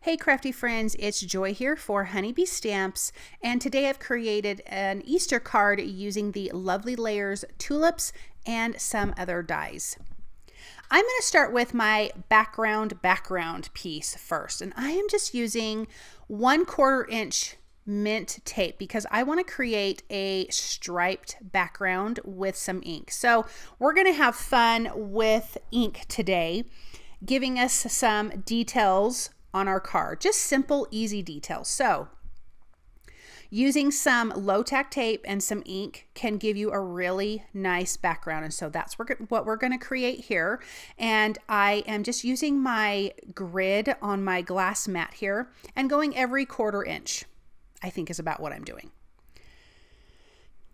Hey crafty friends, it's Joy here for Honeybee Stamps, and today I've created an Easter card using the Lovely Layers Tulips and some other dies. I'm going to start with my background piece first, and I am just using 1/4 inch mint tape because I want to create a striped background with some ink. So we're going to have fun with ink today, giving us some details on our card, just simple, easy details. So using some low tack tape and some ink can give you a really nice background. And so that's what we're going to create here. And I am just using my grid on my glass mat here and going every 1/4 inch, I think is about what I'm doing.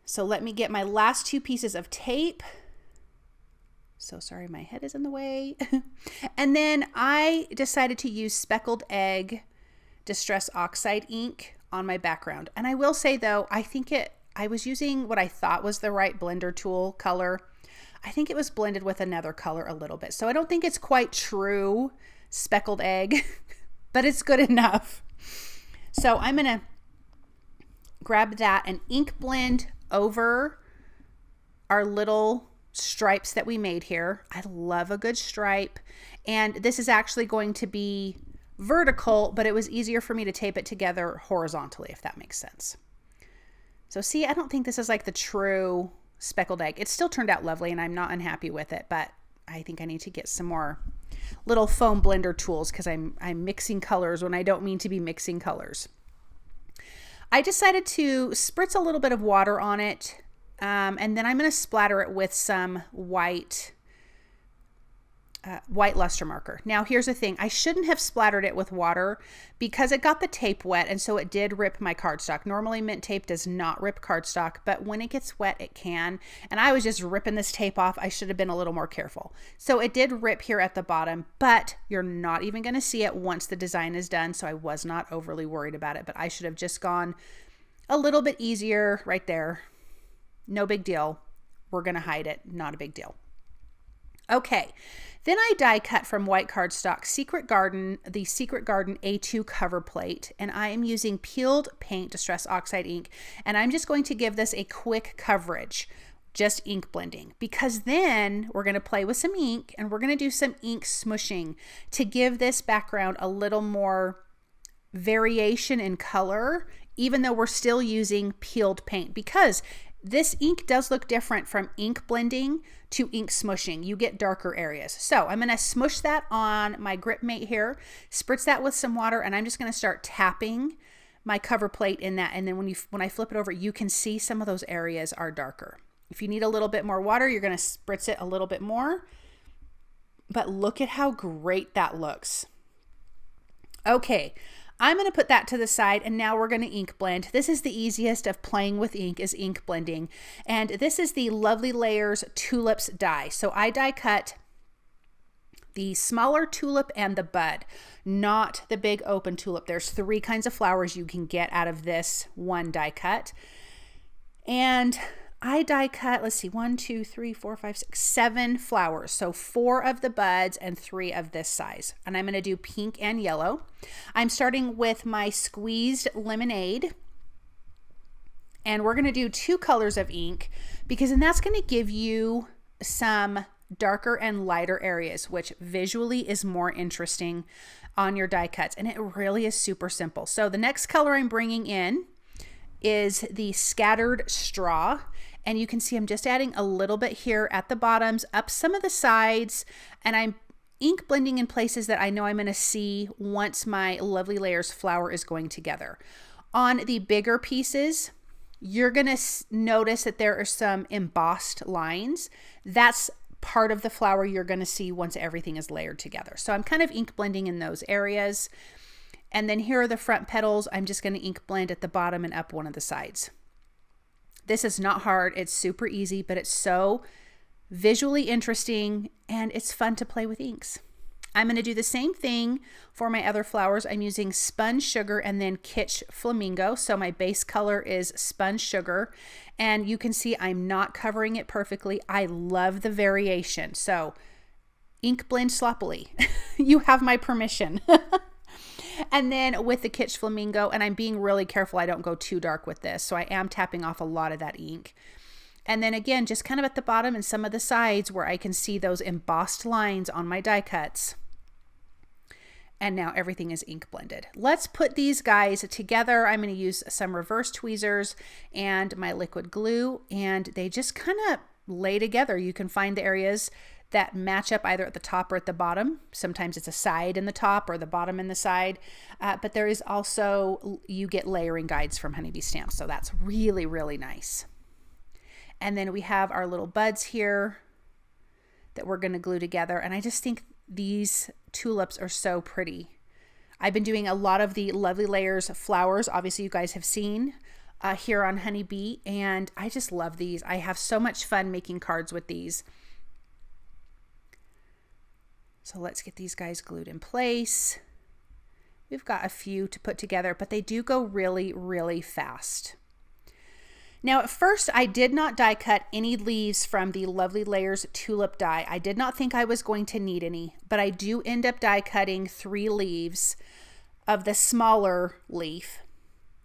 So let me get my last 2 pieces of tape. So sorry, my head is in the way. And then I decided to use Speckled Egg Distress Oxide ink on my background. And I will say though, I was using what I thought was the right blender tool color. I think it was blended with another color a little bit. So I don't think it's quite true speckled egg, but it's good enough. So I'm gonna grab that and ink blend over our little stripes that we made here. I love a good stripe, and this is actually going to be vertical, but it was easier for me to tape it together horizontally, if that makes sense. So see, I don't think this is like the true speckled egg. It still turned out lovely and I'm not unhappy with it, but I think I need to get some more little foam blender tools because I'm mixing colors when I don't mean to be mixing colors. I decided to spritz a little bit of water on it. And then I'm going to splatter it with some white luster marker. Now here's the thing, I shouldn't have splattered it with water because it got the tape wet, and so it did rip my cardstock. Normally mint tape does not rip cardstock, but when it gets wet it can, and I was just ripping this tape off. I should have been a little more careful. So it did rip here at the bottom, but you're not even going to see it once the design is done, so I was not overly worried about it, but I should have just gone a little bit easier right there. No big deal. We're going to hide it. Not a big deal. Okay. Then I die cut from white cardstock the Secret Garden A2 cover plate, and I am using peeled paint Distress Oxide ink, and I'm just going to give this a quick coverage, just ink blending, because then we're going to play with some ink and we're going to do some ink smushing to give this background a little more variation in color, even though we're still using peeled paint, because this ink does look different from ink blending to ink smushing. You get darker areas. So I'm going to smush that on my grip mate here, spritz that with some water, and I'm just going to start tapping my cover plate in that. And then when I flip it over, you can see some of those areas are darker. If you need a little bit more water, you're going to spritz it a little bit more. But look at how great that looks. Okay. I'm going to put that to the side, and now we're going to ink blend. This is the easiest of playing with ink, is ink blending. And this is the Lovely Layers Tulips die. So I die cut the smaller tulip and the bud, not the big open tulip. There's 3 kinds of flowers you can get out of this one die cut. And I die cut, let's see, 1, 2, 3, 4, 5, 6, 7 flowers. So 4 of the buds and 3 of this size. And I'm going to do pink and yellow. I'm starting with my squeezed lemonade. And we're going to do 2 colors of ink, because then that's going to give you some darker and lighter areas, which visually is more interesting on your die cuts. And it really is super simple. So the next color I'm bringing in is the Scattered Straw. And you can see I'm just adding a little bit here at the bottoms, up some of the sides, and I'm ink blending in places that I know I'm going to see once my Lovely Layers flower is going together. On the bigger pieces, you're going to notice that there are some embossed lines. That's part of the flower you're going to see once everything is layered together. So I'm kind of ink blending in those areas. And then here are the front petals. I'm just going to ink blend at the bottom and up one of the sides. This is not hard. It's super easy, but it's so visually interesting and it's fun to play with inks. I'm going to do the same thing for my other flowers. I'm using Spun Sugar and then Kitsch Flamingo. So my base color is Spun Sugar, and you can see I'm not covering it perfectly. I love the variation. So ink blend sloppily. You have my permission. And then with the Kitsch Flamingo, and I'm being really careful I don't go too dark with this, so I am tapping off a lot of that ink. And then again, just kind of at the bottom and some of the sides where I can see those embossed lines on my die cuts. And now everything is ink blended. Let's put these guys together. I'm going to use some reverse tweezers and my liquid glue, and they just kind of lay together. You can find the areas that match up either at the top or at the bottom. Sometimes it's a side in the top or the bottom in the side, but there is also, you get layering guides from Honeybee Stamps, so that's really, really nice. And then we have our little buds here that we're going to glue together, and I just think these tulips are so pretty. I've been doing a lot of the Lovely Layers flowers, obviously you guys have seen here on Honeybee, and I just love these. I have so much fun making cards with these. So let's get these guys glued in place. We've got a few to put together, but they do go really, really fast. Now at first I did not die cut any leaves from the Lovely Layers tulip die. I did not think I was going to need any, but I do end up die cutting 3 leaves of the smaller leaf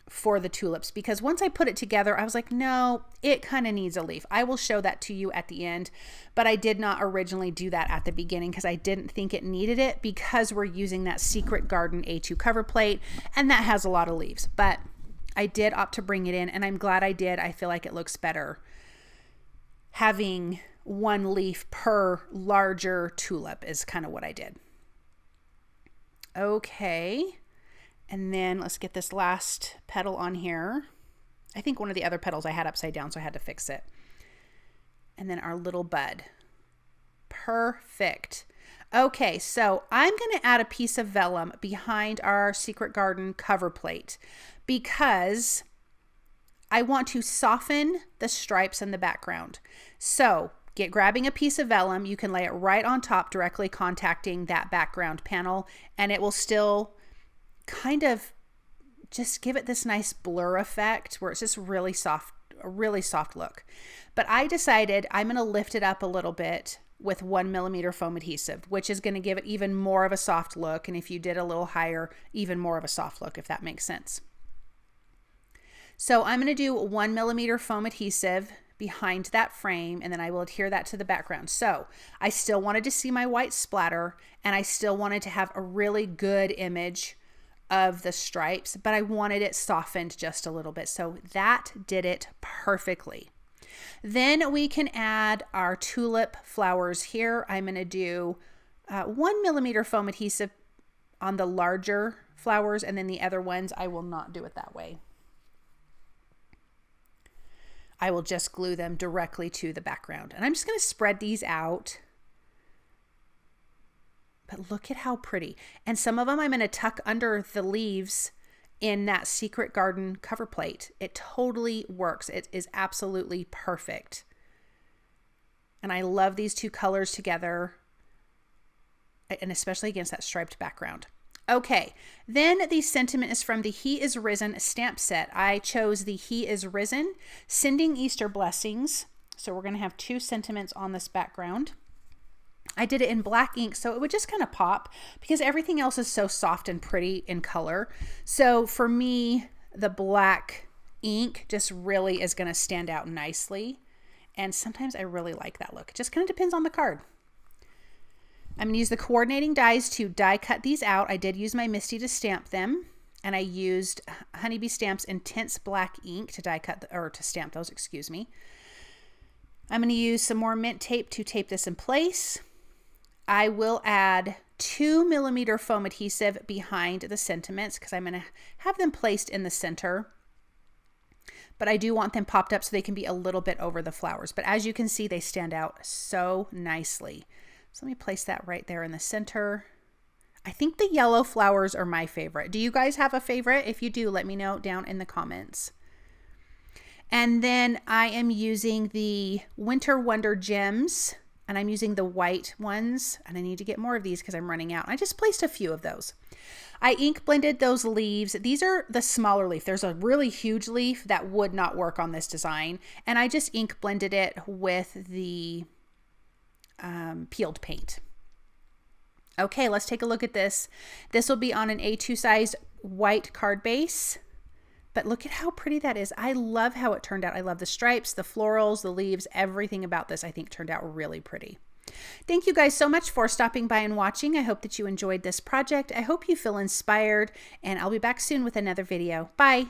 for the tulips, because once I put it together I was like, no, it kind of needs a leaf. I will show that to you at the end, but I did not originally do that at the beginning because I didn't think it needed it, because we're using that Secret Garden A2 cover plate and that has a lot of leaves. But I did opt to bring it in, and I'm glad I did. I feel like it looks better having 1 leaf per larger tulip is kind of what I did. Okay, and then let's get this last petal on here. I think one of the other petals I had upside down, so I had to fix it. And then our little bud. Perfect. Okay, so I'm going to add a piece of vellum behind our Secret Garden cover plate because I want to soften the stripes in the background. So grabbing a piece of vellum, you can lay it right on top, directly contacting that background panel, and it will still kind of just give it this nice blur effect where it's just really soft, a really soft look. But I decided I'm going to lift it up a little bit with 1mm foam adhesive, which is going to give it even more of a soft look. And if you did a little higher, even more of a soft look, if that makes sense. So I'm going to do 1mm foam adhesive behind that frame, and then I will adhere that to the background. So I still wanted to see my white splatter, and I still wanted to have a really good image of the stripes, but I wanted it softened just a little bit. So that did it perfectly. Then we can add our tulip flowers here. I'm going to do 1mm foam adhesive on the larger flowers, and then the other ones I will not do it that way. I will just glue them directly to the background. And I'm just going to spread these out. But look at how pretty. And some of them I'm going to tuck under the leaves in that Secret Garden cover plate. It totally works. It is absolutely perfect. And I love these 2 colors together, and especially against that striped background. Okay, then the sentiment is from the He Is Risen stamp set. I chose the He Is Risen, Sending Easter Blessings. So we're going to have 2 sentiments on this background. I did it in black ink, so it would just kind of pop because everything else is so soft and pretty in color. So for me, the black ink just really is going to stand out nicely. And sometimes I really like that look. It just kind of depends on the card. I'm going to use the coordinating dies to die cut these out. I did use my Misty to stamp them, and I used Honeybee Stamps Intense Black ink to die cut, or to stamp those, excuse me. I'm going to use some more mint tape to tape this in place. I will add 2mm foam adhesive behind the sentiments because I'm going to have them placed in the center. But I do want them popped up so they can be a little bit over the flowers. But as you can see, they stand out so nicely. So let me place that right there in the center. I think the yellow flowers are my favorite. Do you guys have a favorite? If you do, let me know down in the comments. And then I am using the Winter Wonder Gems, and I'm using the white ones, and I need to get more of these because I'm running out. I just placed a few of those. I ink blended those leaves. These are the smaller leaf. There's a really huge leaf that would not work on this design, and I just ink blended it with the peeled paint. Okay, let's take a look at this. This will be on an A2 size white card base, but look at how pretty that is. I love how it turned out. I love the stripes, the florals, the leaves, everything about this I think turned out really pretty. Thank you guys so much for stopping by and watching. I hope that you enjoyed this project. I hope you feel inspired, and I'll be back soon with another video. Bye.